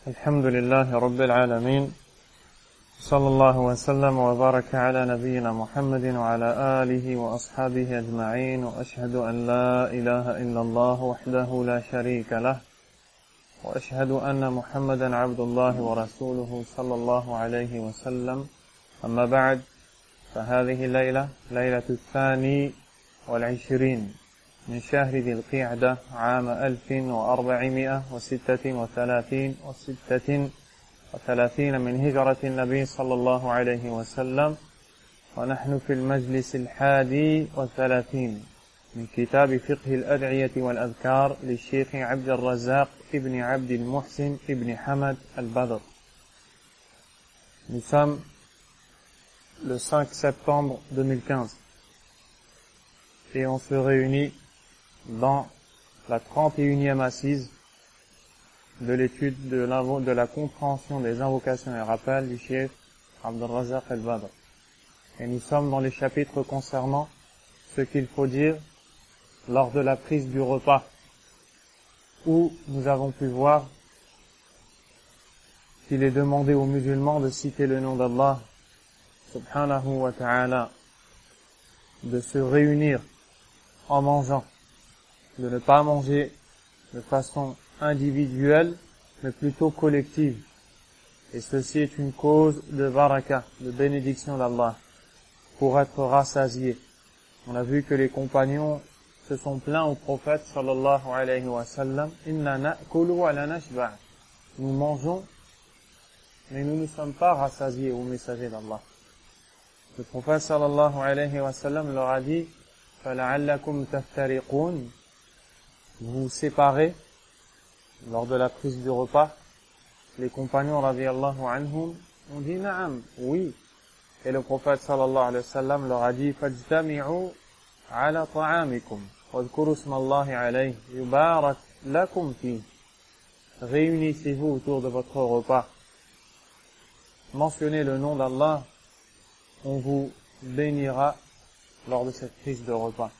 الحمد لله رب العالمين صلى الله وسلم وبارك على نبينا محمد وعلى آله وأصحابه أجمعين وأشهد أن لا إله إلا الله وحده لا شريك له وأشهد أن محمدا عبد الله ورسوله صلى الله عليه وسلم أما بعد فهذه الليلة ليلة 22 من شهر ذي القعدة عام 1436 من هجرة النبي صلى الله عليه وسلم، ونحن في المجلس 31 من كتاب فقه الأدعية والأذكار للشيخ عبد الرزاق ابن عبد المحسن ابن حمد al-Badr. Nous sommes le 5 septembre 2015 et on se réunit dans la 31e assise de l'étude de la compréhension des invocations et rappels du Cheikh Abd al-Razaq al-Badr. Et nous sommes dans les chapitres concernant ce qu'il faut dire lors de la prise du repas, où nous avons pu voir qu'il est demandé aux musulmans de citer le nom d'Allah subhanahu wa ta'ala, de se réunir en mangeant, de ne pas manger de façon individuelle, mais plutôt collective. Et ceci est une cause de baraka, de bénédiction d'Allah, pour être rassasié. On a vu que les compagnons se sont plaints au prophète sallallahu alayhi wa sallam, inna na'kulu wa la nashba'. Nous mangeons, mais nous ne sommes pas rassasiés au messager d'Allah. Le prophète sallallahu alayhi wa sallam leur a dit, fala'allakum taftariqun, vous vous séparez lors de la prise du repas. Les compagnons radiyallahu anhum ont dit na'am, oui. Et le prophète sallallahu alayhi wa sallam leur a dit fajtami'u ala ta'amikum wadhkuru ismallahi alayhi yubarak lakum fi. Réunissez-vous autour de votre repas, mentionnez le nom d'Allah, on vous bénira lors de cette prise de repas.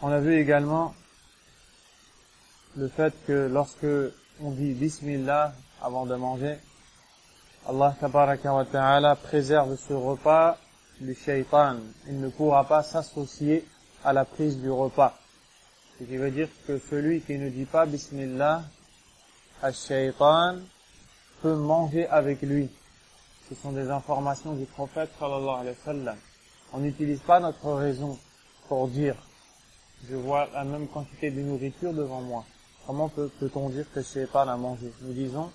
On a vu également le fait que lorsque on dit Bismillah avant de manger, Allah tabaraka wa ta'ala préserve ce repas du shaitan. Il ne pourra pas s'associer à la prise du repas. Ce qui veut dire que celui qui ne dit pas Bismillah, al-shaitan peut manger avec lui. Ce sont des informations du prophète sallallahu alayhi wa sallam. On n'utilise pas notre raison pour dire je vois la même quantité de nourriture devant moi. Comment peut-on dire que le shaitan a mangé? Nous disons,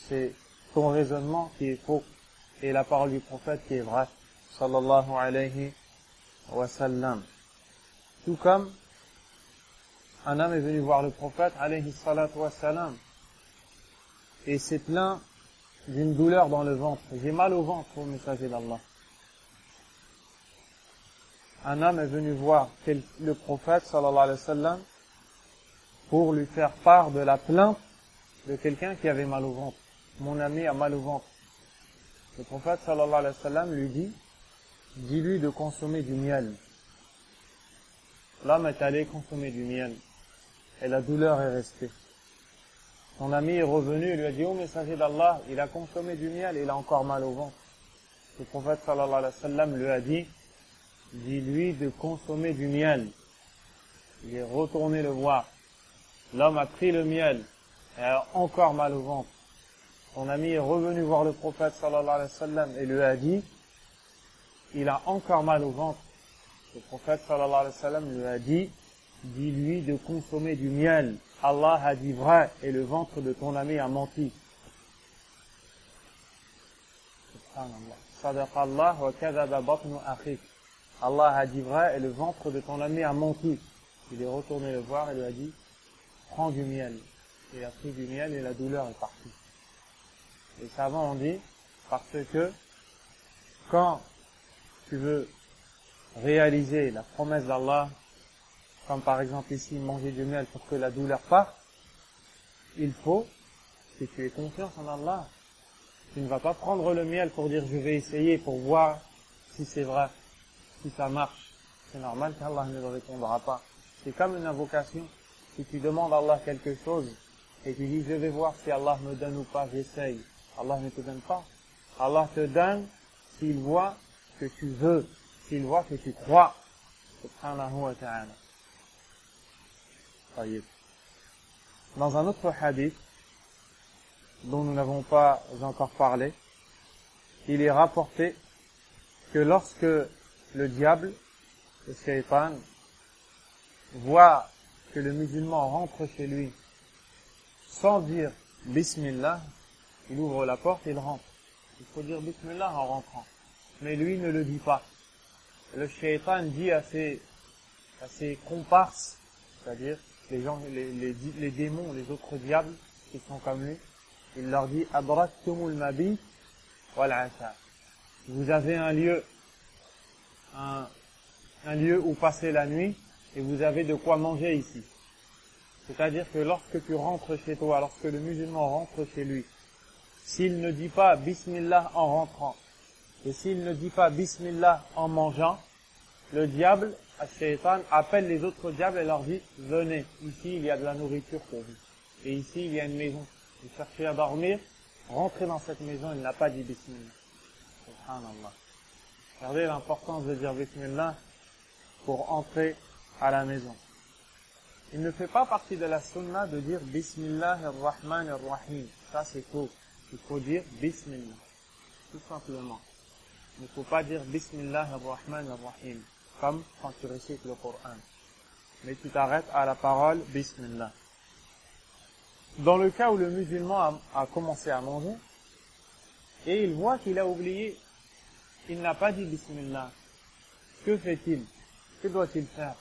c'est ton raisonnement qui est faux et la parole du prophète qui est vraie, sallallahu alayhi wa sallam. Tout comme un homme est venu voir le prophète, alayhi salatu wa salam, et s'est plaint d'une douleur dans le ventre. J'ai mal au ventre, au messager d'Allah. Un homme est venu voir le prophète, sallallahu alayhi wa sallam, pour lui faire part de la plainte de quelqu'un qui avait mal au ventre. Mon ami a mal au ventre. Le prophète, sallallahu alayhi wa sallam, lui dit, dis-lui de consommer du miel. L'homme est allé consommer du miel, et la douleur est restée. Son ami est revenu et lui a dit, oh messager d'Allah, il a consommé du miel et il a encore mal au ventre. Le prophète, sallallahu alayhi wa sallam, lui a dit, dis-lui de consommer du miel. Il est retourné le voir. L'homme a pris le miel et a encore mal au ventre. Son ami est revenu voir le prophète sallallahu alayhi wa sallam et lui a dit, il a encore mal au ventre. Le prophète sallallahu alayhi wa sallam lui a dit, dis-lui de consommer du miel. Allah a dit vrai et le ventre de ton ami a menti. Subhanallah. Sadaqallah wa kadhaba batnu akhik. Allah a dit vrai et le ventre de ton ami a menti. Il est retourné le voir et lui a dit, prends du miel. Il a pris du miel et la douleur est partie. Les savants ont dit, parce que quand tu veux réaliser la promesse d'Allah, comme par exemple ici manger du miel pour que la douleur parte, il faut que tu aies confiance en Allah. Tu ne vas pas prendre le miel pour dire je vais essayer pour voir si c'est vrai, si ça marche. C'est normal qu'Allah ne le répondra pas. C'est comme une invocation. Si tu demandes à Allah quelque chose et tu dis je vais voir si Allah me donne ou pas, j'essaye. Allah ne te donne pas. Allah te donne s'il voit que tu veux, s'il voit que tu crois. Subhanahu wa ta'ala. Dans un autre hadith, dont nous n'avons pas encore parlé, il est rapporté que lorsque le diable, le shaitan, voit que le musulman rentre chez lui sans dire Bismillah, il ouvre la porte et il rentre. Il faut dire Bismillah en rentrant. Mais lui ne le dit pas. Le shaitan dit à ses comparses, c'est-à-dire les gens, les démons, les autres diables qui sont comme lui, il leur dit Adraktumul mabit wal asha. Vous avez un lieu où passer la nuit et vous avez de quoi manger ici. C'est-à-dire que lorsque tu rentres chez toi, lorsque le musulman rentre chez lui, s'il ne dit pas Bismillah en rentrant, et s'il ne dit pas Bismillah en mangeant, le diable, Ash-Shaytan, appelle les autres diables et leur dit venez, ici il y a de la nourriture pour vous. Et ici il y a une maison. Vous cherchez à dormir, rentrez dans cette maison, il n'a pas dit Bismillah. Subhanallah. Regardez l'importance de dire Bismillah pour entrer à la maison. Il ne fait pas partie de la sunna de dire Bismillah ar-Rahman ar-Rahim. Ça c'est faux. Il faut dire Bismillah. Tout simplement. Il ne faut pas dire Bismillah ar-Rahman ar-Rahim. Comme quand tu récites le Coran. Mais tu t'arrêtes à la parole Bismillah. Dans le cas où le musulman a commencé à manger, et il voit qu'il a oublié, il n'a pas dit Bismillah, que fait-il? Que doit-il faire?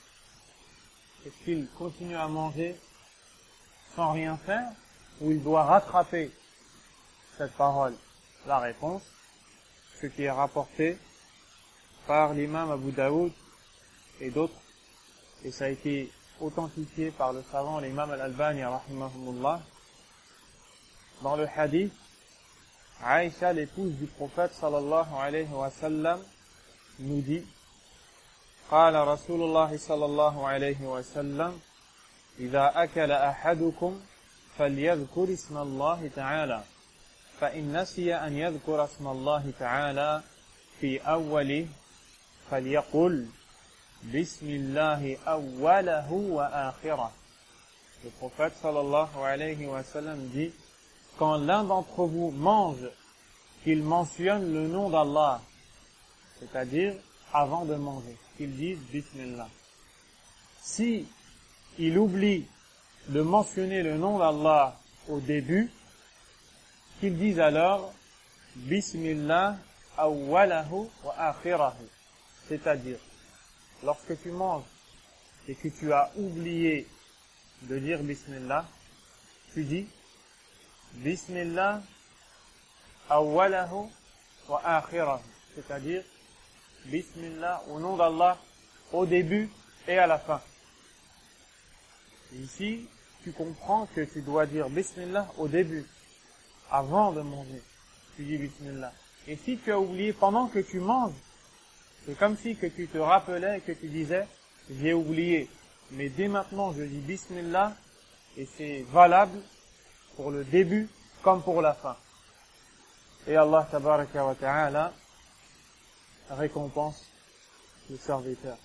Est-ce qu'il continue à manger sans rien faire, ou il doit rattraper cette parole? La réponse, ce qui est rapporté par l'imam Abu Daoud et d'autres, et ça a été authentifié par le savant l'imam Al-Albani rahimahumullah. Dans le hadith, Aïcha, l'épouse du prophète sallallahu alayhi wa sallam, nous dit قال رسول الله صلى الله عليه وسلم إذا أكل أحدكم فليذكر اسم الله تعالى فإن نسي أن يذكر اسم الله تعالى في أوله فليقل بسم الله أوله وآخره. Le prophète sallallahu alayhi wa sallam dit quand l'un d'entre vous mange, qu'il mentionne le nom d'Allah, c'est-à-dire avant de manger, qu'il dise Bismillah. Si il oublie de mentionner le nom d'Allah au début, qu'il dise alors Bismillah awwalahu wa akhirahu, c'est-à-dire lorsque tu manges et que tu as oublié de dire Bismillah, tu dis Bismillah awwalahu wa akhirahu, c'est-à-dire Bismillah au nom d'Allah au début et à la fin. Ici, tu comprends que tu dois dire Bismillah au début, avant de manger. Tu dis Bismillah. Et si tu as oublié pendant que tu manges, c'est comme si que tu te rappelais et que tu disais j'ai oublié. Mais dès maintenant je dis Bismillah et c'est valable pour le début comme pour la fin. Et Allah tabaraka wa ta'ala récompense le serviteur.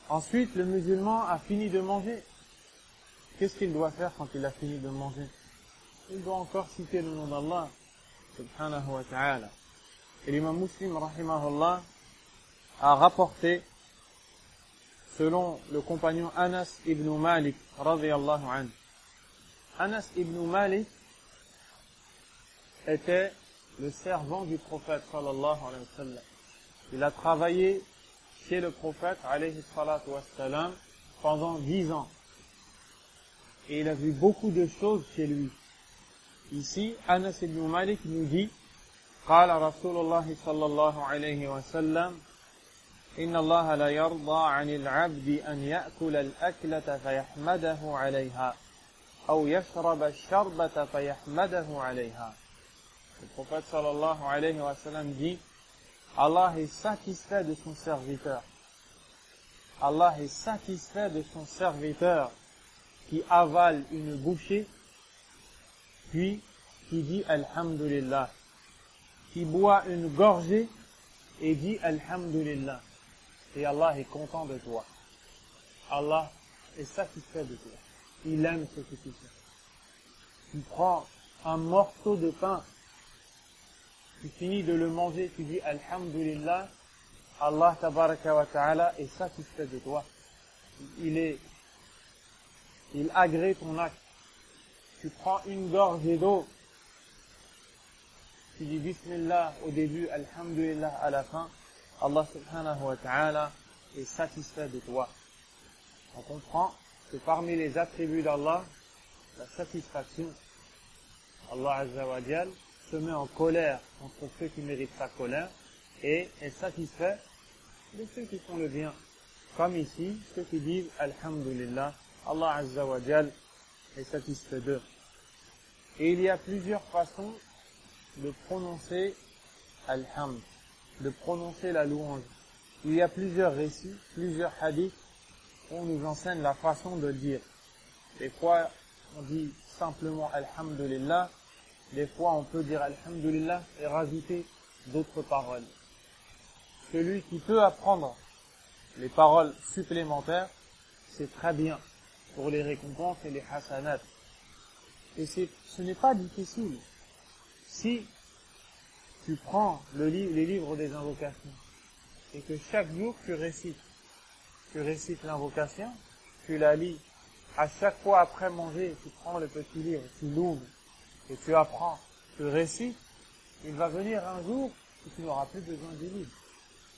Ensuite, le musulman a fini de manger. Qu'est-ce qu'il doit faire quand il a fini de manger? Il doit encore citer le nom d'Allah subhanahu wa ta'ala. Et l'imam Muslim rahimahullah a rapporté, selon le compagnon Anas ibn Malik radiyallahu anhu. Anas ibn Malik était le servant du prophète sallallahu alayhi wa sallam. Il a travaillé chez le prophète alayhi salatu wa sallam pendant 10 ans. Et il a vu beaucoup de choses chez lui. Ici, Anas ibn Malik nous dit قال رسول الله صلى الله عليه وسلم إن الله لا يرضى عن العبد أن يأكل الأكلة فيحمده عليها أو يشرب الشربة فيحمده عليها. Le prophète sallallahu alayhi wa sallam dit Allah est satisfait de son serviteur. Allah est satisfait de son serviteur qui avale une bouchée puis qui dit Alhamdulillah, qui boit une gorgée et dit Alhamdulillah. Et Allah est content de toi. Allah est satisfait de toi. Il aime ce que tu fais. Tu prends un morceau de pain, tu finis de le manger, tu dis Alhamdulillah, Allah tabaraka wa ta'ala est satisfait de toi. Il agrée ton acte. Tu prends une gorgée d'eau, tu dis Bismillah au début, Alhamdulillah à la fin, Allah subhanahu wa ta'ala est satisfait de toi. On comprend que parmi les attributs d'Allah, la satisfaction, Allah azza wa jal se met en colère contre ceux qui méritent sa colère et est satisfait de ceux qui font le bien. Comme ici, ceux qui disent Alhamdulillah, Allah azza wa jal est satisfait d'eux. Et il y a plusieurs façons de prononcer Alhamd, de prononcer la louange. Il y a plusieurs récits, plusieurs hadiths où on nous enseigne la façon de le dire. Des fois, on dit simplement Alhamdulillah. Des fois, on peut dire Alhamdulillah et rajouter d'autres paroles. Celui qui peut apprendre les paroles supplémentaires, c'est très bien pour les récompenses et les hasanats. Et ce n'est pas difficile. Si tu prends les livres des invocations et que chaque jour tu récites l'invocation, tu la lis. À chaque fois après manger, tu prends le petit livre, tu l'ouvres et tu apprends, tu récites, il va venir un jour où tu n'auras plus besoin du livre.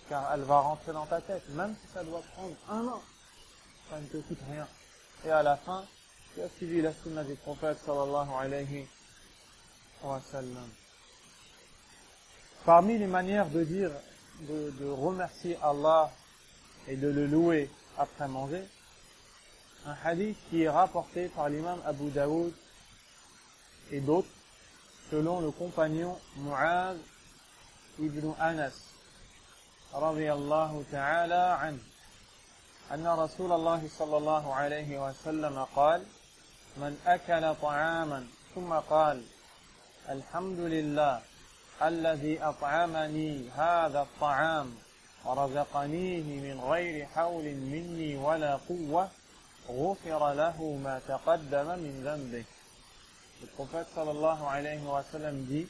Car elle va rentrer dans ta tête, même si ça doit prendre 1 an, ça ne te coûte rien. Et à la fin, tu as suivi la sunna du prophète sallallahu alayhi wa sallam. Parmi les manières de dire, de remercier Allah et de le louer après manger, un hadith qui est rapporté par l'imam Abu Daoud et d'autres, selon le compagnon Mu'adh ibn Anas, radiyallahu ta'ala anhu, أن رسول الله صلى الله عليه وسلم قال: من أكل طعاما ثم قال: الحمد لله الذي أطعمني هذا الطعام ورزقنيه من غير حول مني ولا قوة غفر له ما تقدم من ذنبه. Le prophète sallallahu alayhi wa sallam dit: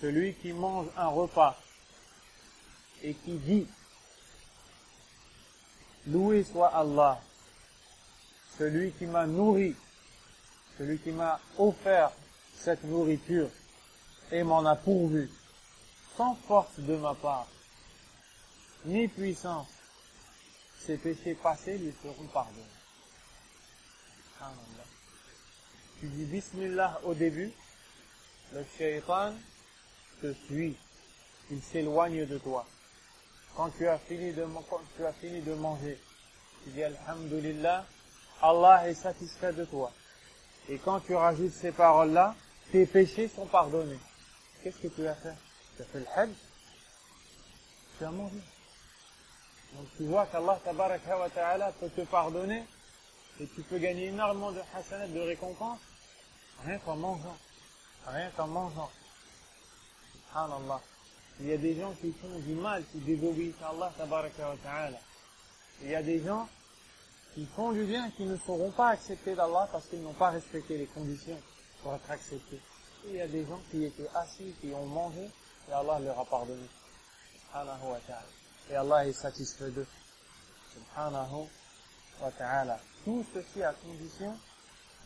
celui qui mange un repas et qui dit loué soit Allah, celui qui m'a nourri, celui qui m'a offert cette nourriture et m'en a pourvu, sans force de ma part, ni puissance, ses péchés passés lui seront pardonnés. Tu dis Bismillah au début, le shaitan te suit, il s'éloigne de toi. Quand tu as fini de manger, tu dis Alhamdulillah, Allah est satisfait de toi. Et quand tu rajoutes ces paroles-là, tes péchés sont pardonnés. Qu'est-ce que tu as fait? Tu as fait le hajj, tu as mangé. Donc tu vois qu'Allah tabaraka wa ta'ala peut te pardonner et tu peux gagner énormément de hasanat, de récompenses, rien qu'en mangeant. Rien qu'en mangeant. Subhanallah. Il y a des gens qui font du mal, qui désobéissent à Allah tabaraka wa ta'ala. Il y a des gens qui font du bien, qui ne seront pas acceptés d'Allah parce qu'ils n'ont pas respecté les conditions pour être acceptés. Et il y a des gens qui étaient assis, qui ont mangé, et Allah leur a pardonné. Subhanahu wa ta'ala. Et Allah est satisfait d'eux. Subhanahu wa ta'ala. Tout ceci à condition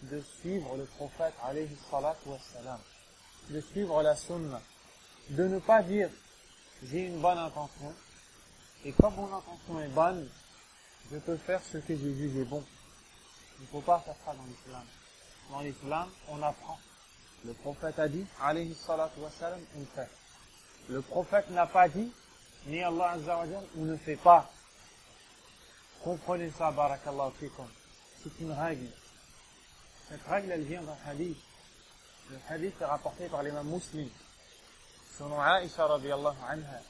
de suivre le prophète alayhi salatu wa salam. De suivre la sunna. De ne pas dire j'ai une bonne intention et comme mon intention est bonne, je peux faire ce que j'ai jugé bon. Il ne faut pas faire ça dans l'islam. Dans l'islam, on apprend. Le prophète a dit, alayhi salatu wa salam, on fait. Le prophète n'a pas dit, ni Allah azza wa jal, on ne fait pas. Comprenez ça, barakallahu fikum. C'est une règle. Cette règle, elle vient d'un hadith. Le hadith est rapporté par l'imam Muslim. Selon Aïcha radiyallahu anha,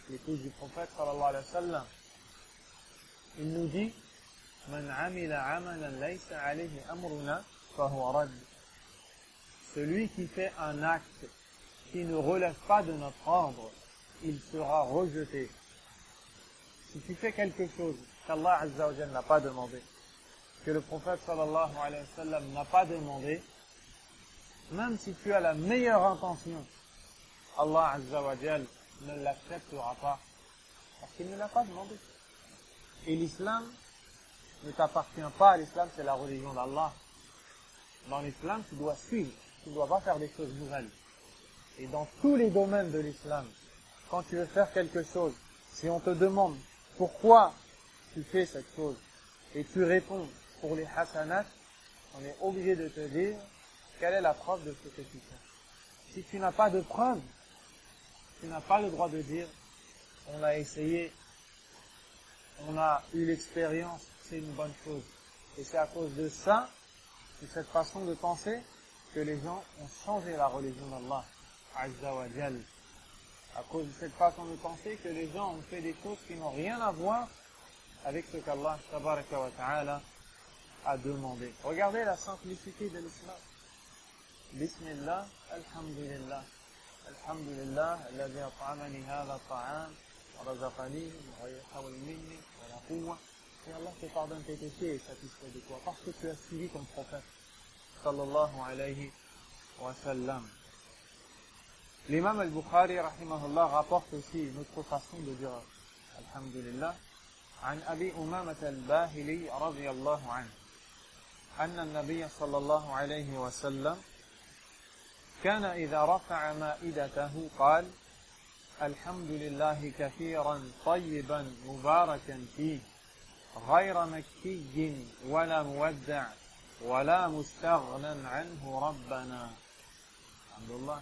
l'épouse du prophète sallallahu alayhi wa sallam, il nous dit: Man amila amalan laysa alayhi amruna fahuwa rad. celui qui fait un acte qui ne relève pas de notre ordre, il sera rejeté. Si tu fais quelque chose qu'Allah Azza wa Jalla n'a pas demandé, que le prophète sallallahu alayhi wa sallam n'a pas demandé, même si tu as la meilleure intention, Allah Azza wa Jalla ne l'acceptera pas, parce qu'il ne l'a pas demandé. Et l'islam ne t'appartient pas, l'islam c'est la religion d'Allah. Dans l'islam, tu dois suivre, tu ne dois pas faire des choses nouvelles. Et dans tous les domaines de l'islam, quand tu veux faire quelque chose, si on te demande pourquoi tu fais cette chose, et tu réponds pour les hasanats, on est obligé de te dire quelle est la preuve de ce que tu fais. Si tu n'as pas de preuve, tu n'as pas le droit de dire on a essayé, on a eu l'expérience, c'est une bonne chose. Et c'est à cause de ça, de cette façon de penser, que les gens ont changé la religion d'Allah Azza wa Jal. À cause de cette façon de penser que les gens ont fait des choses qui n'ont rien à voir avec ce qu'Allah Tabaraka wa Ta'ala a demandé. Regardez la simplicité de l'islam. Bismillah, alhamdulillah. Alhamdulillah, alladhi at'amani hadha ta'am, wa razaqani, wa yahawil minni, wa la quwwa. Et Allah te pardonne tes péchés et satisfait de toi, parce que tu as suivi ton prophète, sallallahu alayhi wa sallam. L'imam al-Bukhari, rahimahullah, rapporte aussi une autre façon de dire alhamdulillah. عن أبي أمامة الباهلي رضي الله عنه أن النبي صلى الله عليه وسلم كان إذا رفع مائدته قال الحمد لله كثيرا طيبا مباركا فيه غير مكي ولا مودع ولا مستغنى عنه ربنا. الحمد لله.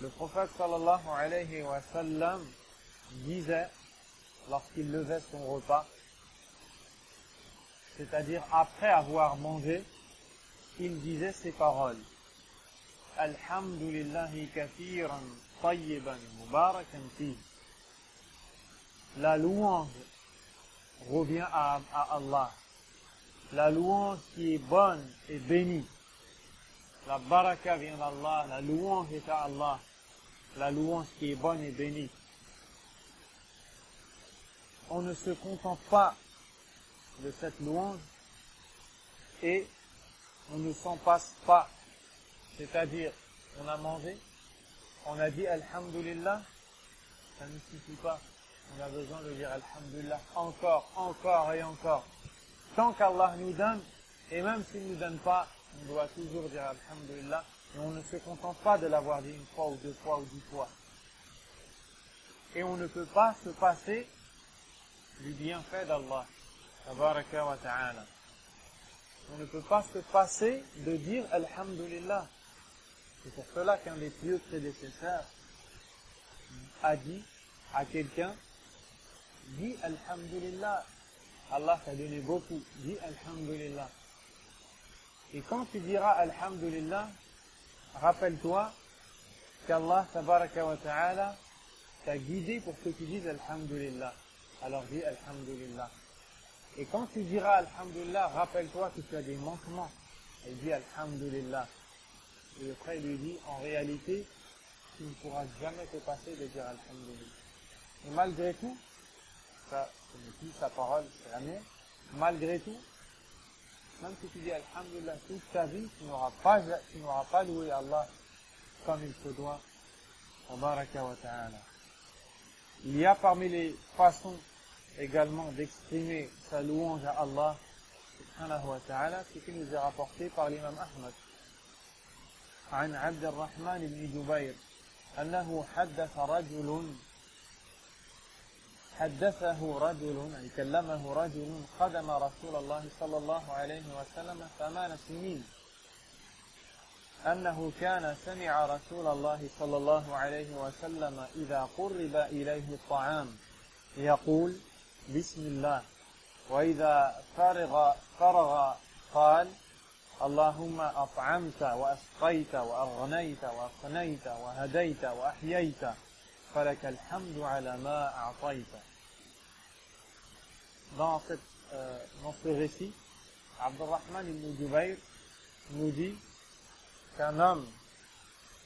Le prophète sallallahu alayhi wa sallam disait, lorsqu'il levait son repas, c'est-à-dire après avoir mangé, il disait ces paroles. Alhamdulillahi kathiran tayyiban mubarakan fi. La louange revient à Allah. La louange qui est bonne et bénie. La baraka vient d'Allah, la louange est à Allah, la louange qui est bonne et bénie. On ne se contente pas de cette louange et on ne s'en passe pas. C'est-à-dire, on a mangé, on a dit Alhamdulillah, ça ne suffit pas. On a besoin de dire Alhamdulillah encore, encore et encore. Tant qu'Allah nous donne, et même s'il ne nous donne pas, on doit toujours dire Alhamdulillah, et on ne se contente pas de l'avoir dit une fois ou deux fois ou 10 fois. Et on ne peut pas se passer du bienfait d'Allah, tabaraka wa ta'ala. On ne peut pas se passer de dire Alhamdulillah. C'est pour cela qu'un des pieux prédécesseurs a dit à quelqu'un, dis Alhamdulillah, Allah t'a donné beaucoup, dis Alhamdulillah. Et quand tu diras Alhamdulillah, rappelle-toi qu'Allah tabaraka wa ta'ala t'a guidé pour que tu dises Alhamdulillah. Alors dis Alhamdulillah. Et quand tu diras Alhamdulillah, rappelle-toi que tu as des manquements. Et dis Alhamdulillah. Et après il lui dit, en réalité, tu ne pourras jamais te passer de dire Alhamdulillah. Et malgré tout, ça, ce n'est plus sa parole, c'est la mienne, malgré tout, même si tu dis Alhamdulillah toute ta vie, tu n'auras pas loué Allah comme il se doit. Tabaraka wa ta'ala. Il y a parmi les façons également d'exprimer sa louange à Allah subhanahu wa ta'ala, ce qui nous est rapporté par l'imam Ahmad. عن عبد الرحمن بن جبير أنه حدثه رجل أي كلمه رجل خدم رسول الله صلى الله عليه وسلم 8 سنين أنه كان سمع رسول الله صلى الله عليه وسلم إذا قرب إليه الطعام يقول بسم الله وإذا فرغ قال اللهم أطعمت وأسقيت وأغنيت وأقنيت وهديت وأحييت فلك الحمد على ما أعطيت. Dans ce récit, Abdurrahman ibn Jubayr nous dit qu'un homme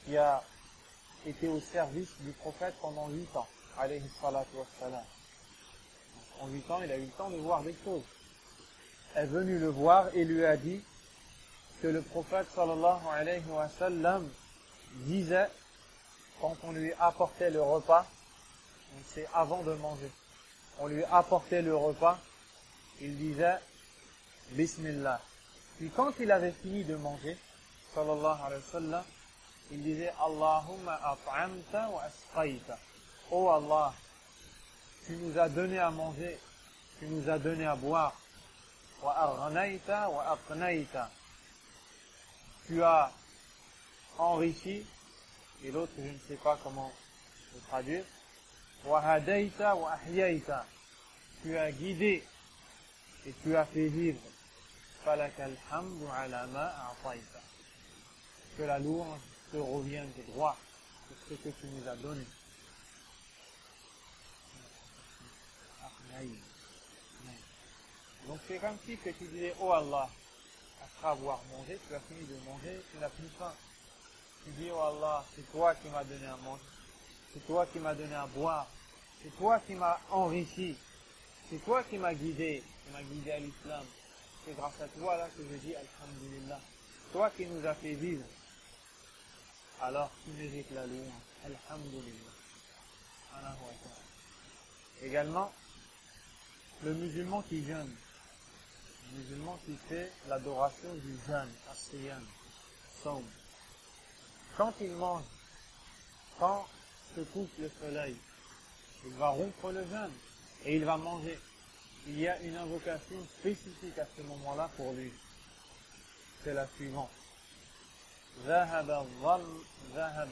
qui a été au service du prophète pendant 8 ans, alayhi salatu wassalam. En 8 ans, il a eu le temps de voir des choses. Est venu le voir et lui a dit que le prophète sallallahu alayhi wa sallam disait, quand on lui apportait le repas, c'est avant de manger, on lui apportait le repas, il disait Bismillah. Puis quand il avait fini de manger, sallallahu alayhi wa sallam, il disait Allahumma at'amta wa asqaita. Oh Allah, tu nous as donné à manger, tu nous as donné à boire. Wa aghnayta wa aqnayta. Tu as enrichi, et l'autre je ne sais pas comment le traduire. Wa hadayta wa ahyayta. Tu as guidé et tu as fait vivre. Falakal hamdu ala ma a'tayta. Que la louange te revienne de droit pour ce que tu nous as donné. Donc c'est comme si que tu disais, oh Allah, après avoir mangé, tu as fini de manger, tu n'as plus faim. Tu dis, oh Allah, c'est toi qui m'as donné à manger, c'est toi qui m'as donné à boire, c'est toi qui m'as enrichi, c'est toi qui m'as guidé à l'islam. C'est grâce à toi là que je dis Alhamdulillah. Toi qui nous as fait vivre. Alors tu mérites la louange. Alhamdulillah. Également, le musulman qui jeûne, le musulman qui fait l'adoration du jeûne, as-siyam, saum. Quand il mange, quand se couche le soleil, il va rompre le jeûne et il va manger. Il y a une invocation spécifique à ce moment-là pour lui. C'est la suivante. ذهب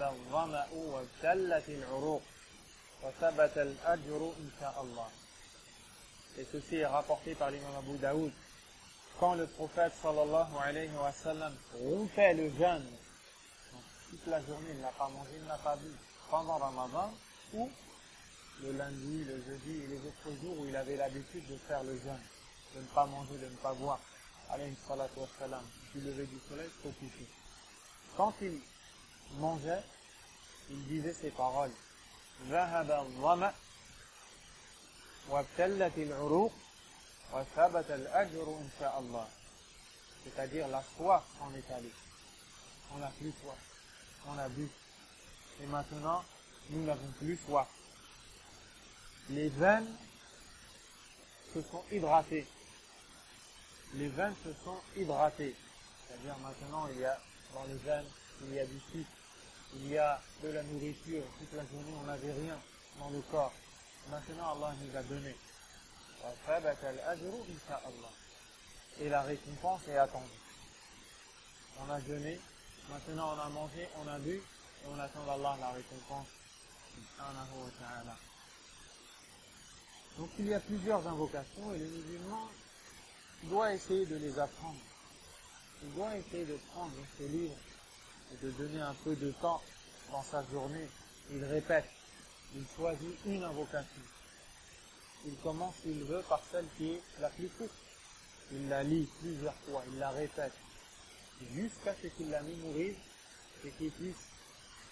الظمأ وابتلت العروق وثبت الأجر إن شاء الله. Et ceci est rapporté par l'imam Abu Daoud. Quand le prophète sallallahu alayhi wa sallam rompait le jeûne, donc toute la journée il n'a pas mangé, il n'a pas bu, pendant Ramadan, ou le lundi, le jeudi et les autres jours où il avait l'habitude de faire le jeûne, de ne pas manger, de ne pas boire, alayhi salatu wa salam, du lever du soleil au coucher. Quand il mangeait, il disait ces paroles. ذهب الظمأ وابتلت العروق وثبت الأجر إن شاء الله. C'est-à-dire la soif en est allée. On n'a plus soif. On a bu. Et maintenant, nous n'avons plus soif. Les veines se sont hydratées. Les veines se sont hydratées. C'est-à-dire maintenant, il y a dans les veines, il y a du sucre, il y a de la nourriture. Toute la journée, on n'avait rien dans le corps. Maintenant, Allah nous a donné. Et la récompense est attendue. On a jeûné, maintenant on a mangé, on a bu, et on attend d'Allah la récompense. Donc il y a plusieurs invocations et le musulman doit essayer de les apprendre. Il doit essayer de prendre ses livres et de donner un peu de temps dans sa journée. Il répète, il choisit une invocation. Il commence s'il veut par celle qui est la plus courte. Il la lit plusieurs fois, il la répète, jusqu'à ce qu'il la mémorise et qu'il puisse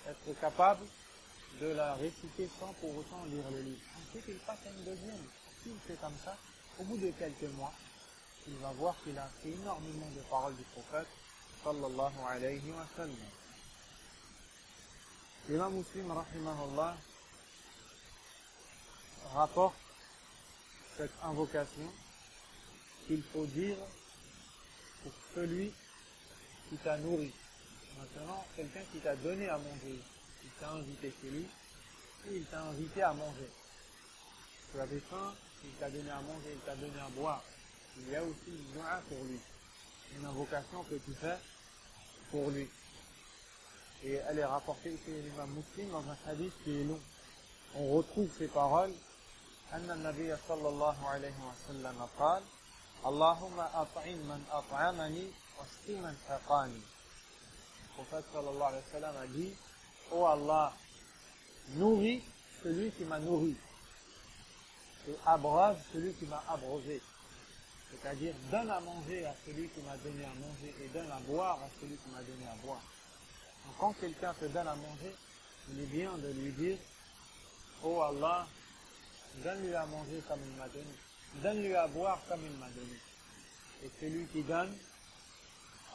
être capable de la réciter sans pour autant lire le livre. Ensuite, il passe à une deuxième. S'il fait comme ça, au bout de quelques mois, il va voir qu'il a appris énormément de paroles du prophète, sallallahu alayhi wa sallam. L'imam Muslim, rahimahullah, rapporte cette invocation qu'il faut dire pour celui qui t'a nourri. Maintenant, quelqu'un qui t'a donné à manger, il t'a invité chez lui, et il t'a invité à manger. Tu avais faim, il t'a donné à manger, il t'a donné à boire. Il y a aussi une dua pour lui, une invocation que tu fais pour lui. Et elle est rapportée chez l'imam Muslim dans un hadith qui est long. On retrouve ces paroles. أن النبي صلى الله عليه وسلم قال اللهم أطعم من أطعمني واسق من سقاني. Le prophète sallallahu alayhi wa sallam a dit, oh Allah, nourris celui qui m'a nourri et abreuve celui qui m'a abreuvé. c'est-à-dire donne à manger à celui qui m'a donné à manger et donne à boire à celui qui m'a donné à boire. Donc quand quelqu'un te donne à manger, il est bien de lui dire « Oh Allah, donne-lui à manger comme il m'a donné, donne-lui à boire comme il m'a donné. » Et celui qui donne,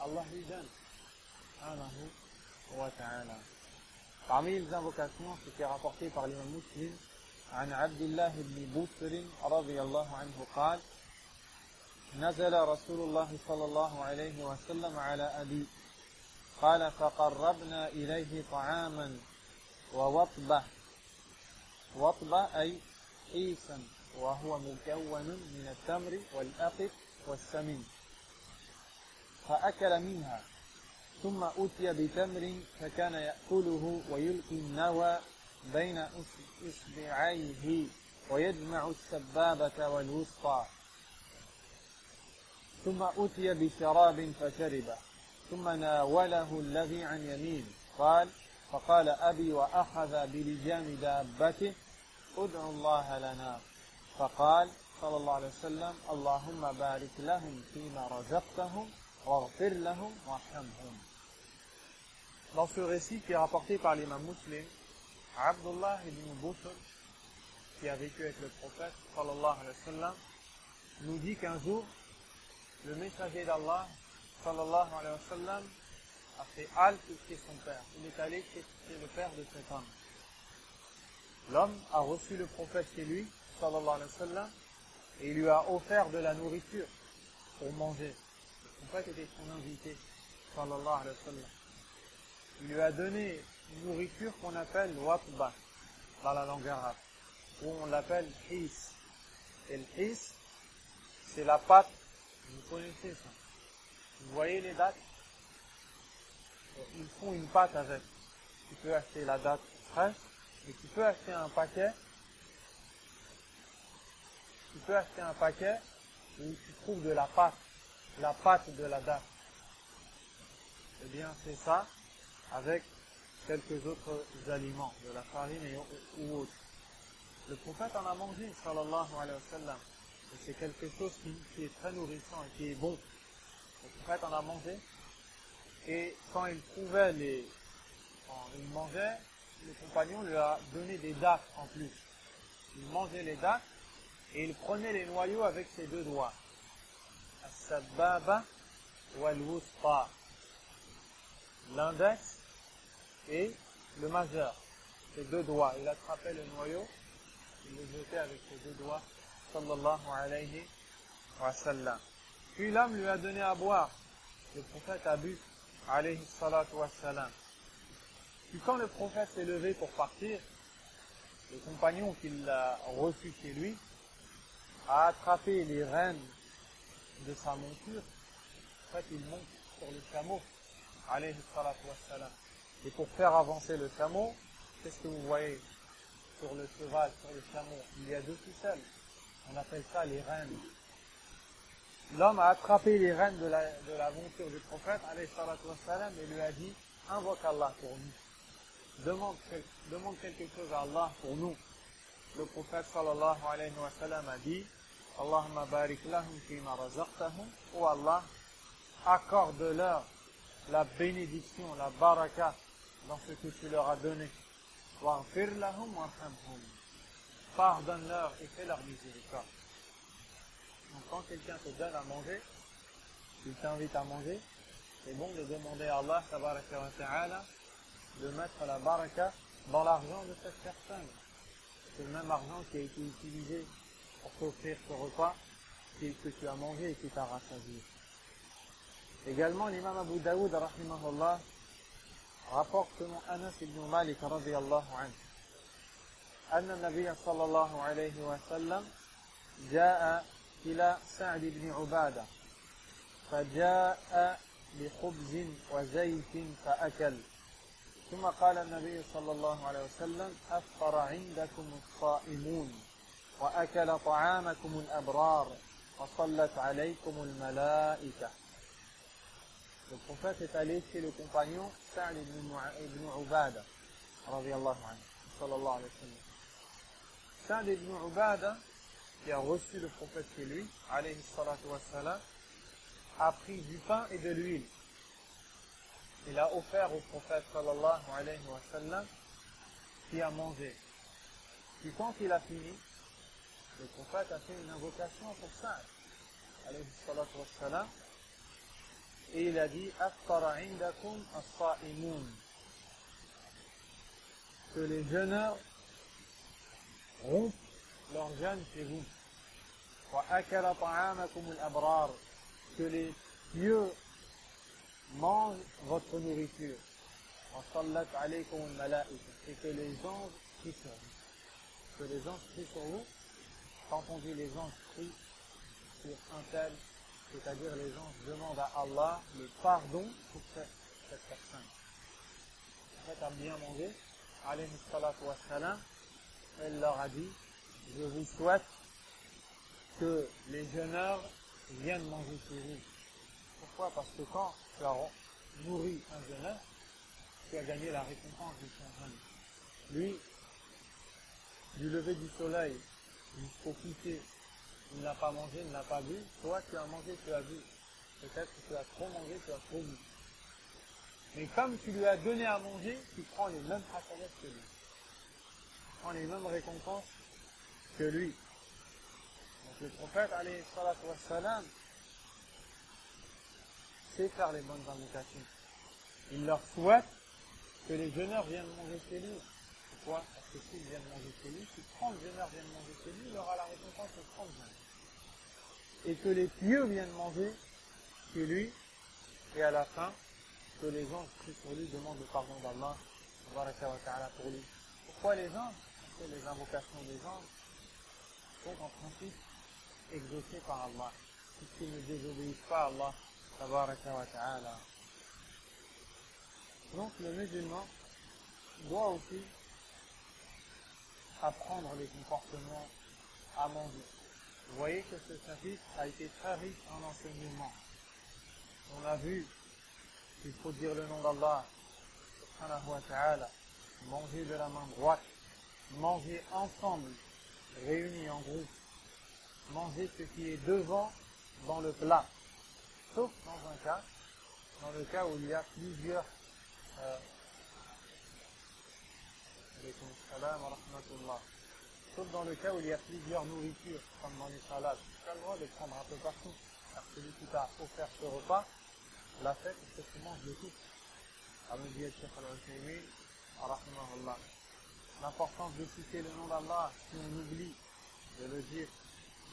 Allah lui donne. Subhanahu wa ta'ala. Parmi les invocations, ce qui est rapporté par l'imam Muslim, عن عبد الله بن بسر رضي الله عنه قال نزل رسول الله صلى الله عليه وسلم على أبي قال فقربنا إليه طعاما ووطبة وطبة أي حيسا وهو مكون من التمر والأقط والسمين فأكل منها ثم أتي بتمر فكان يأكله ويلقي النوى بين إصبعيه ويجمع السبابة والوسطى ثم أتي بشراب فشربه ثم ناوله الذي عن يمين فقال أبي وأخذ بلجام دابته ادعوا الله لنا فقال صلى الله عليه وسلم اللهم بارك لهم فيما رزقتهم واغفر لهم وارحمهم. Dans ce récit qui est rapporté par l'imam Muslim, Abdullah ibn Busr, qui a vécu avec le prophète sallallahu alayhi wa sallam, nous dit qu'un jour, le messager d'Allah sallallahu alayhi wa sallam a fait halte chez son père. Il est allé chez le père de cet homme. L'homme a reçu le prophète chez lui, sallallahu alayhi wa sallam, et il lui a offert de la nourriture pour manger. Le prophète était son invité, sallallahu alayhi wa sallam. Il lui a donné une nourriture qu'on appelle watba dans la langue arabe, ou on l'appelle his. Et le his, c'est la pâte, vous connaissez ça. Vous voyez les dattes? Ils font une pâte avec. Tu peux acheter la date fraîche, et tu peux acheter un paquet. Tu peux acheter un paquet où tu trouves de la pâte de la date. Eh bien, c'est ça, avec quelques autres aliments, de la farine ou autre. Le prophète en a mangé, sallallahu alayhi wa sallam. Et c'est quelque chose qui est très nourrissant et qui est bon. Le prophète en a mangé. Et quand il trouvait quand il mangeait, le compagnon lui a donné des dattes en plus. Il mangeait les dattes et il prenait les noyaux avec ses deux doigts. As-sababa wal-wusta. L'index et le majeur. Ses deux doigts. Il attrapait le noyau, il le jetait avec ses deux doigts. Sallallahu alayhi wa sallam. Puis l'homme lui a donné à boire. Le prophète a bu. Alayhi salatu wa salam. Puis quand le prophète s'est levé pour partir, le compagnon qui l'a reçu chez lui a attrapé les rênes de sa monture. En fait, il monte sur le chameau. Alayhi salatu wa salam. Et pour faire avancer le chameau, qu'est-ce que vous voyez sur le cheval, sur le chameau? Il y a deux ficelles. On appelle ça les rênes. L'homme a attrapé les rênes de la monture du prophète, alayhi salatu wa salam, et lui a dit, invoque Allah pour nous. Demande quelque chose à Allah pour nous. Le prophète sallallahu alayhi wa sallam a dit, Allahumma barik lahum fima razaqtahum, ou Allah, accorde-leur la bénédiction, la baraka dans ce que tu leur as donné. Waghfir lahum warhamhum. Pardonne-leur et fais leur miséricorde. Donc quand quelqu'un te donne à manger, il t'invite à manger, c'est bon de demander à Allah tabaraka wa ta'ala de mettre la baraka dans l'argent de cette personne. C'est le même argent qui a été utilisé pour t'offrir ce repas que tu as mangé et qui t'a rassasié. Également, l'imam Abu Daoud, rahimahullah, rapporte selon Anas ibn Malik, radiyallahu anhu, أن النبي صلى الله عليه وسلم جاء إلى سعد بن عبادة فجاء بخبز وزيت فأكل ثم قال النبي صلى الله عليه وسلم أفطر عندكم الصائمون وأكل طعامكم الأبرار وصلت عليكم الملائكة. Le prophète est allé chez le compagnon Sa'd ibn Ubada radiyallahu anhu, sallallahu alayhi wa sallam. Sa'd ibn Ubada qui a reçu le prophète chez lui, alayhi salatu wassalam, a pris du pain et de l'huile. Il a offert au prophète sallallahu alayhi wa sallam, qui a mangé. Puis quand il a fini, le prophète a fait une invocation pour Sa'd, alayhi salatu wassalam, et il a dit Aftara indakum as-sa'imun, que les jeûneurs rompent leur jeûne chez vous. Wa akala ta'amakum al-abrar, que les pieux mangent votre nourriture. Wa sallat alaykum al-mala'ika, et que les anges prient sur vous. Que les anges prient sur vous. Quand on dit les anges prient sur un tel, c'est-à-dire les anges demandent à Allah le pardon pour cette personne. En fait, à bien manger, alayhi salatu wassalam, elle leur a dit, je vous souhaite que les jeûneurs viennent manger chez vous. Pourquoi? Parce que quand tu as nourri un jeûneur, tu as gagné la récompense de son jeûne. Lui, du lever du soleil jusqu'au coucher, il n'a pas mangé, il n'a pas bu. Toi, tu as mangé, tu as bu. Peut-être que tu as trop mangé, tu as trop bu. Mais comme tu lui as donné à manger, tu prends les mêmes hasanat que lui. Tu prends les mêmes récompenses que lui. Donc le prophète, alayhi salatu wassalam, sait faire les bonnes invocations. Il leur souhaite que les jeûneurs viennent manger chez lui. Pourquoi? Parce que s'ils viennent manger chez lui, si 30 jeûneurs viennent manger chez lui, il aura la récompense de 30 jeûneurs. Et que les pieux viennent manger chez lui, et à la fin, que les anges prient pour lui, demandent le pardon d'Allah, pour lui. Pourquoi les anges? Parce que les invocations des anges sont en principe exaucées par Allah, puisqu'ils ne désobéissent pas à Allah, tabaraka wa ta'ala. Donc le musulman doit aussi apprendre les comportements à manger. Vous voyez que ce chapitre a été très riche en enseignements. On a vu qu'il faut dire le nom d'Allah, subhanahu wa ta'ala, manger de la main droite, manger ensemble, réunis en groupe, manger ce qui est devant dans le plat, sauf dans le cas où il y a plusieurs sauf dans le cas où il y a plusieurs nourritures, comme dans les salades. Tu as le droit de prendre un peu partout. Car celui qui t'a offert ce repas l'a fait parce que tu manges de tout. Comme dit le Cheikh Al-Uthaymin, rahimahullah. L'importance de citer le nom d'Allah, si on oublie de le dire,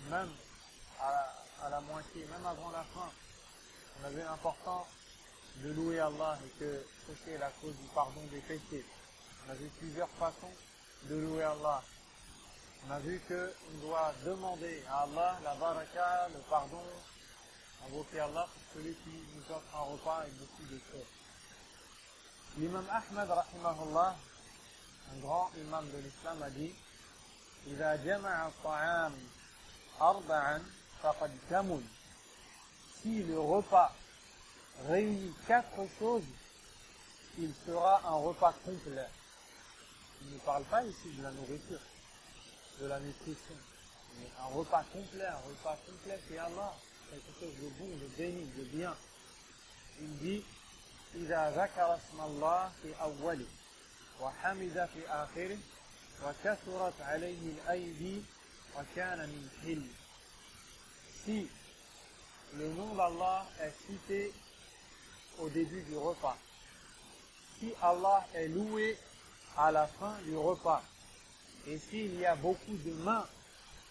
même à la moitié, même avant la fin, on a vu l'importance de louer Allah et que c'est la cause du pardon des péchés. On a vu plusieurs façons de louer Allah. On a vu qu'on doit demander à Allah la baraka, le pardon, invoquer Allah pour celui qui nous offre un repas et beaucoup de choses. L'imam Ahmad, rahimahullah, un grand imam de l'islam, a dit إذا جمع الطعام أربعا فقد كمل. Si le repas réunit 4 choses, il sera un repas complet. Il ne parle pas ici de la nourriture, de la nutrition, mais un repas complet c'est Allah, quelque chose de bon, de béni, de bien. Il dit إذا ذكر اسم الله في أوله وحمد في آخره وكثرت عليه الأيدي وكان من حل. Si le nom d'Allah est cité au début du repas, si Allah est loué à la fin du repas, et s'il y a beaucoup de mains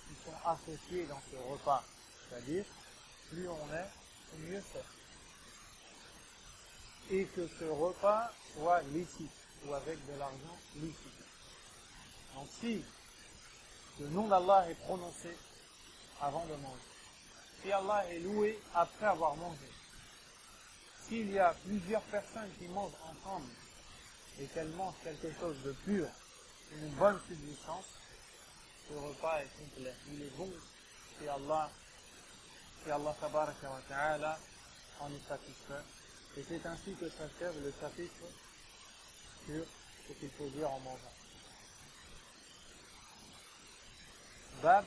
qui sont associées dans ce repas, c'est-à-dire plus on est, mieux c'est. Et que ce repas soit licite, ou avec de l'argent licite. Donc si le nom d'Allah est prononcé avant de manger, si Allah est loué après avoir mangé, s'il y a plusieurs personnes qui mangent ensemble et qu'elles mangent quelque chose de pur, une bonne subsistance, ce repas est complet. Il est bon si Allah tabaraka wa ta'ala en est satisfait. Et c'est ainsi que s'achève le chapitre sur ce qu'il faut dire en mangeant. Bab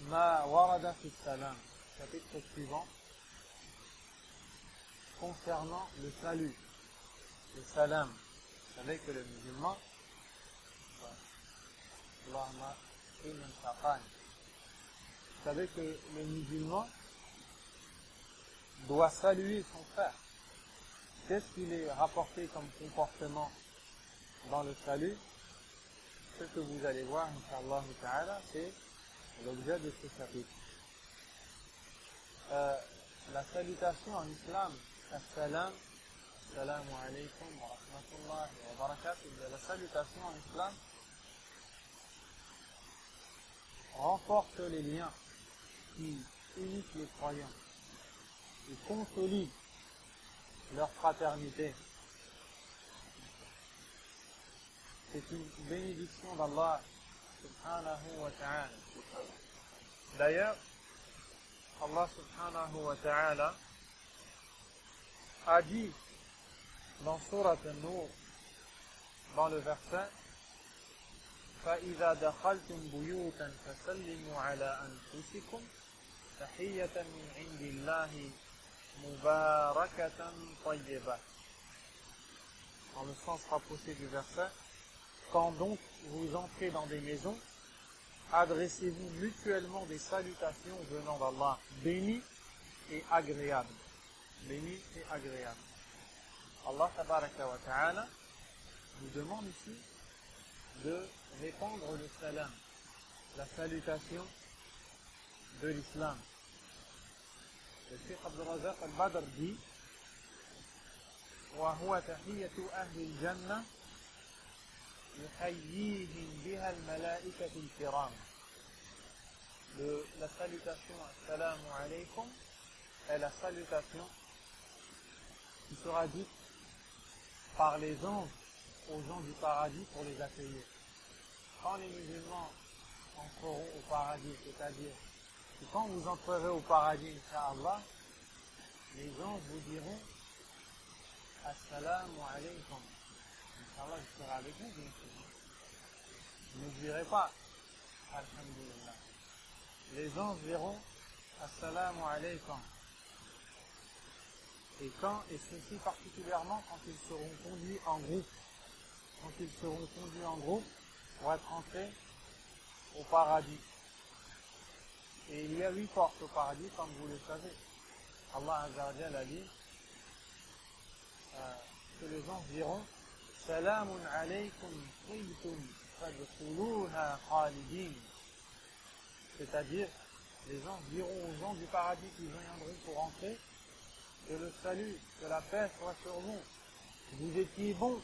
Ma warada fi salam, chapitre suivant, concernant le salut, le salam. Vous savez que le musulman, Allahumma inna saqani. Vous savez que le musulman doit saluer son frère. Qu'est-ce qu'il est rapporté comme comportement dans le salut? Ce que vous allez voir, Inch'Allah Ta'ala, c'est l'objet de ce chapitre. La salutation en islam, As-salam, Assalamu alaykum wa rahmatullahi wa barakatuh. La salutation en islam renforce les liens qui unissent les croyants et consolide leur fraternité. C'est une bénédiction d'Allah subhanahu wa ta'ala. D'ailleurs, Allah subhanahu wa ta'ala a dit dans Surat An-Nur, dans le verset فَإِذَا دَخَلْتُمْ بُيُوتًا فَسَلِّمُوا عَلَىٰ أَنفُسِكُمْ تَحِيَّةً مِنْ عِنْدِ اللَّهِ مُبَارَكَةً طَيِّبَةً. Dans le sens rapproché du verset, quand donc vous entrez dans des maisons, adressez-vous mutuellement des salutations venant d'Allah, bénis et agréables. Bénis et agréables. Allah tabaraka wa ta'ala nous demande ici de répandre le salam, la salutation de l'islam. Le Cheikh Abdul Razak al-Badr dit وَهُوَ تَحِيَّةُ أَهْلِ الْجَنَّةِ يُحَيِّيهِمْ بِهَا الْمَلَائِكَةُ الْكِرَامِ. La salutation Assalamu alaykum est la salutation qui sera dite par les anges aux gens du paradis pour les accueillir. Quand les musulmans entreront au paradis, c'est-à-dire que quand vous entrerez au paradis, Inch'Allah, les anges vous diront Assalamu alaykum. Inch'Allah, je serai avec vous, bien sûr. Je ne dirai pas Alhamdulillah. Les anges diront Assalamu alaykum. Et ceci particulièrement quand ils seront conduits en groupe. Quand ils seront conduits en groupe pour être entrés au paradis. Et il y a 8 portes au paradis, comme vous le savez. Allah Azza wa Jalla a dit que les anges diront Salamun alaykum tibtum fadkhuluha khalidin. C'est-à-dire, les anges diront aux gens du paradis qui viendront pour entrer que le salut, que la paix soit sur vous. Vous étiez bons,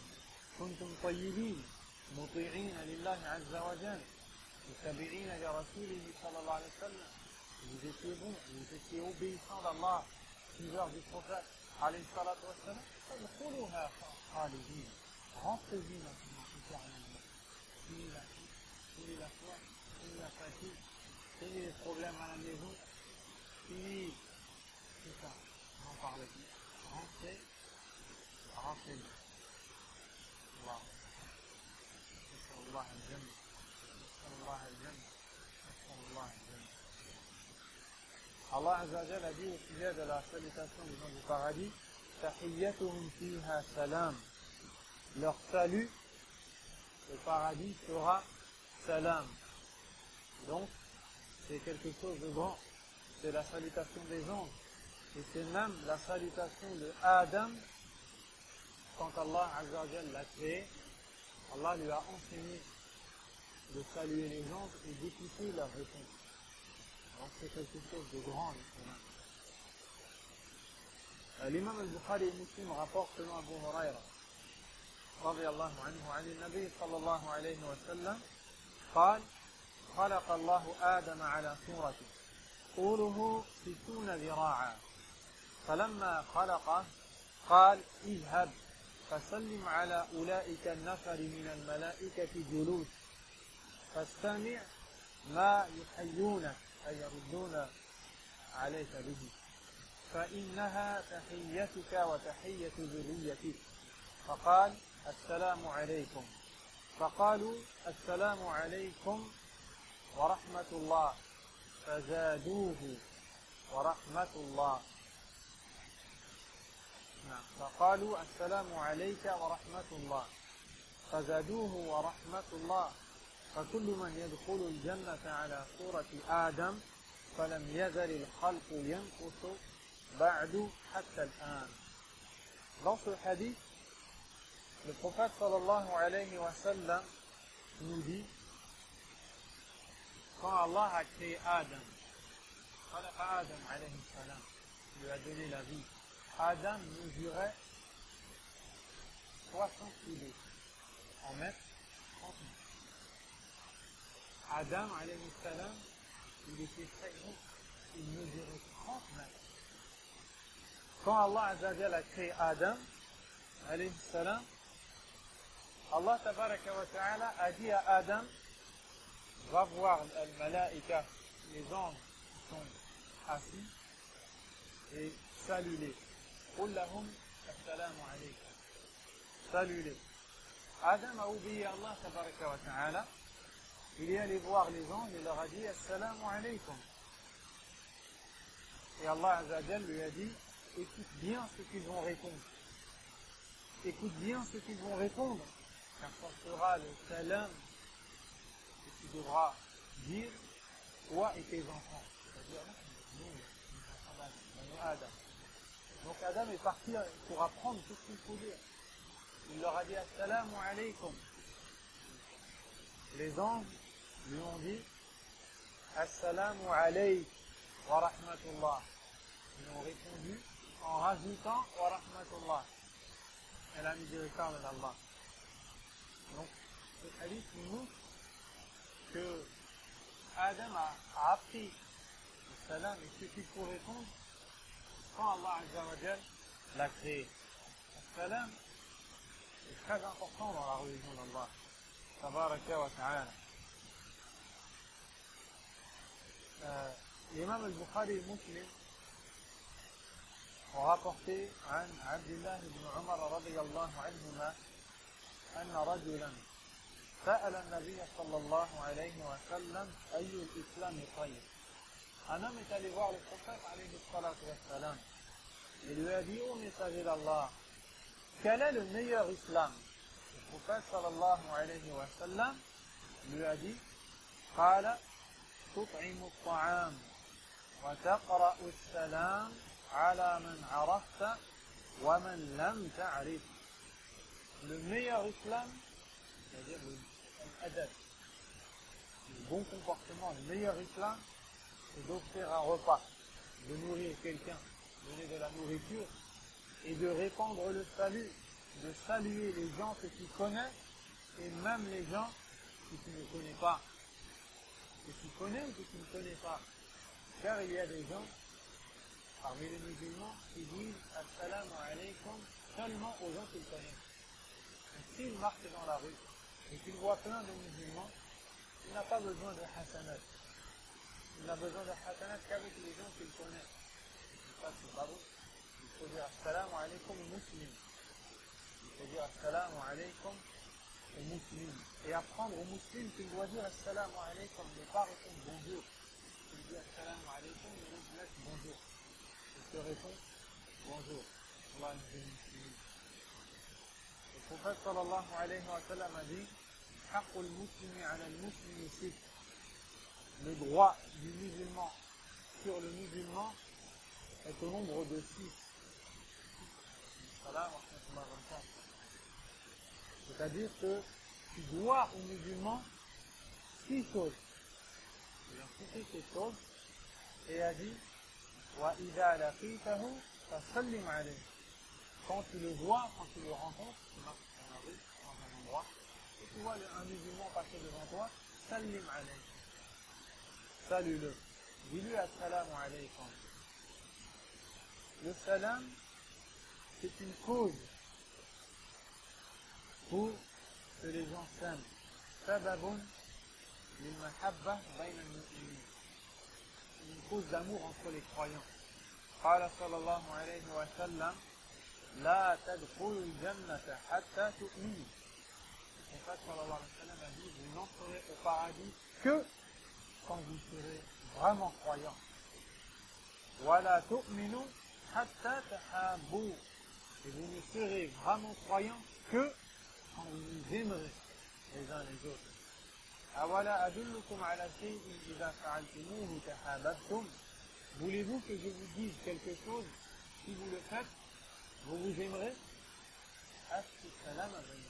kuntum tayyibin, muti'ina lillahi azza wa jalla, mutabi'ina li rasulihi sallallahu alayhi wa sallam. Vous étiez bons, vous étiez obéissants d'Allah, suiveurs du prophète, alayhi salatu wa sallam. Fadkhuluha khalidin. Rentrez-y maintenant, éternellement. Fini la foi, fini la fatigue, fini les problèmes à la maison, fini tout ça. On en parle plus. Rentrez. Allah. Nas'alullah al-jannah. Nas'alullah al-jannah. Nas'alullah al-jannah. Allah Azza wa Jalla a dit au sujet de la salutation des gens du paradis, Tahiyyatuhum fiha salam. Leur salut, le paradis sera salam. Donc, c'est quelque chose de grand. C'est la salutation des anges. Et c'est même la salutation de Adam quand Allah Azza wa Jalla l'a créé. Allah lui a enseigné de saluer les anges et d'écouter leurs réponses. Donc c'est quelque chose de grand. L'imam al-Bukhari et Muslim rapporte selon Abu Huraira رضي الله عنه عن النبي صلى الله عليه وسلم قال خلق الله آدم على صورته طوله 60 ذراعا فلما خلقه قال اذهب فسلم على أولئك النفر من الملائكة جلوس فاستمع ما يحيونك أي يردون عليك به فإنها تحيتك وتحية ذريتك فقال السلام عليكم فقالوا السلام عليكم ورحمة الله فزادوه ورحمة الله. فقالوا السلام عليك ورحمة الله فزادوه ورحمة الله فكل من يدخل الجنة على صورة آدم فلم يزل الخلق ينقص بعد حتى الآن. Dans ce hadith, le prophète sallallahu alayhi wa sallam nous dit, quand Allah a créé Adam, Adam alayhi salam, lui a donné la vie, Adam mesurait 60 kilos en mètres, 30 mètres. Adam alayhi salam, il était très gros, il mesurait 30 mètres. Quand Allah Azzawajal a créé Adam alayhi salam, Allah tabaraka wa ta'ala a dit à Adam, va voir al-malaïka, les anges qui sont assis, et salue-les. Qul lahum assalamu alaykum. Salue-les. Adam a obéi à Allah tabaraka wa ta'ala, il est allé voir les anges et leur a dit assalamu alaykum. Et Allah Azzawajal lui a dit, écoute bien ce qu'ils vont répondre. Écoute bien ce qu'ils vont répondre, car ça sera le salam que tu devras dire, toi et tes enfants. C'est-à-dire, nous, Adam. Donc Adam est parti pour apprendre tout ce qu'il faut dire. Il leur a dit assalamu alaykum. Les anges lui ont dit assalamu alayk wa rahmatullah. Ils ont répondu en rajoutant wa rahmatullah, et la miséricorde d'Allah. Donc, ce hadith nous montre que Adam a appris le salam et ce qu'il faut répondre quand Allah Azzawajal l'a créé. Le salam est très important dans la religion d'Allah, tabaraka wa ta'ala. L'imam al-Bukhari et Muslim ont rapporté عن عبد الله بن عمر رضي الله عنهما أن رجلا سأل النبي صلى الله عليه وسلم أي الإسلام خير. Un homme est allé voir le prophète alayhi salatu wassalam. Il lui a dit, ô messager d'Allah, quel est le meilleur islam? Le prophète sallallahu alayhi wa sallam lui a dit, قال تطعم الطعام وتقرأ السلام على من عرفت ومن لم تعرف. Le meilleur islam, c'est-à-dire l'adab, le bon comportement, le meilleur islam, c'est d'offrir un repas, de nourrir quelqu'un, donner de la nourriture et de répandre le salut, de saluer les gens que tu connais et même les gens que tu ne connais pas, que tu connais ou que tu ne connais pas, car il y a des gens parmi les musulmans qui disent assalamu alaykum seulement aux gens qu'ils connaissent. S'il marche dans la rue et qu'il voit plein de musulmans, il n'a pas besoin de hasanat. Il n'a besoin de hasanat qu'avec les gens qu'il connaît. Ça, c'est pas bon. Il faut dire assalamu alaykum muslim. Il faut dire assalamu alaykum aux musulmans. Et apprendre aux musulmans qu'il doit dire assalamu alaykum, ne pas répondre bonjour. Il dit assalamu alaykum, il laisse bonjour. Il te répond bonjour. Allah est musulman. Le prophète sallallahu alayhi wa sallam a dit haqqul muslimi ala al-muslimi sit. Le droit du musulman sur le musulman est au nombre de 6. C'est-à-dire que tu dois aux musulmans 6 choses. Il a cité ces choses et a dit wa idha laqitahu fasallim alayhi. Quand tu le vois, quand tu le rencontres, tu marches dans la rue, dans un endroit, et tu vois un musulman passer devant toi, sallim alayhi. Salue-le. Dis-lui assalamu alaykum. Le salam, c'est une cause pour que les gens s'aiment. Sababun lil mahabba bayna al-mu'minin. Une cause d'amour entre les croyants. قال صلى الله عليه وسلم لا تدخلوا الجنة حتى تؤمنوا. Le prophète sallallahu alayhi wa sallam a dit, vous n'entrerez au paradis que quand vous serez vraiment croyants. وَلَا تُؤْمِنُوا حَتَّى تَحَابُّوا. Et vous ne serez vraiment croyants que quand vous vous aimerez les uns les autres. أَوَلَا أَدُلُّكُمْ عَلَى شَيْءٍ إِذَا فَعَلْتُمُوهُ تَحَابَبْتُمْ. Voulez-vous que je vous dise quelque chose, si vous le faites, vous vous aimerez? Est-ce que salam a venu?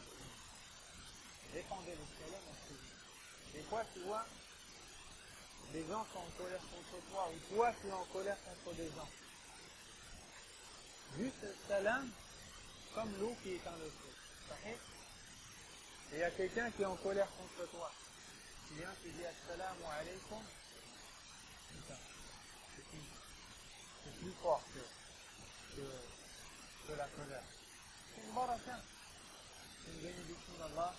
Répandez le salam entre vous. Des fois, tu vois, des gens sont en colère contre toi, ou toi tu es en colère contre des gens. Juste le salam, comme l'eau qui éteint le feu. Et il y a quelqu'un qui est en colère contre toi. Tu viens, tu dis assalamu alaykum. C'est plus fort que la colère. C'est une baraka. C'est une bénédiction d'Allah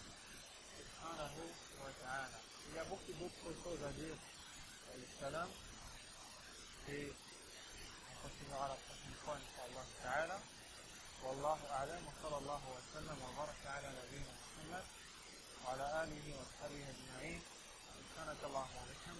subhanahu wa ta'ala. Il y a beaucoup d'autres choses à dire sur le salam. Et on continuera la prochaine fois, incha'Allah ta'ala. والله أعلم وصلى الله وسلم وبارك على نبينا محمد وعلى آله وصحبه أجمعين. سبحانك اللهم وبحمدك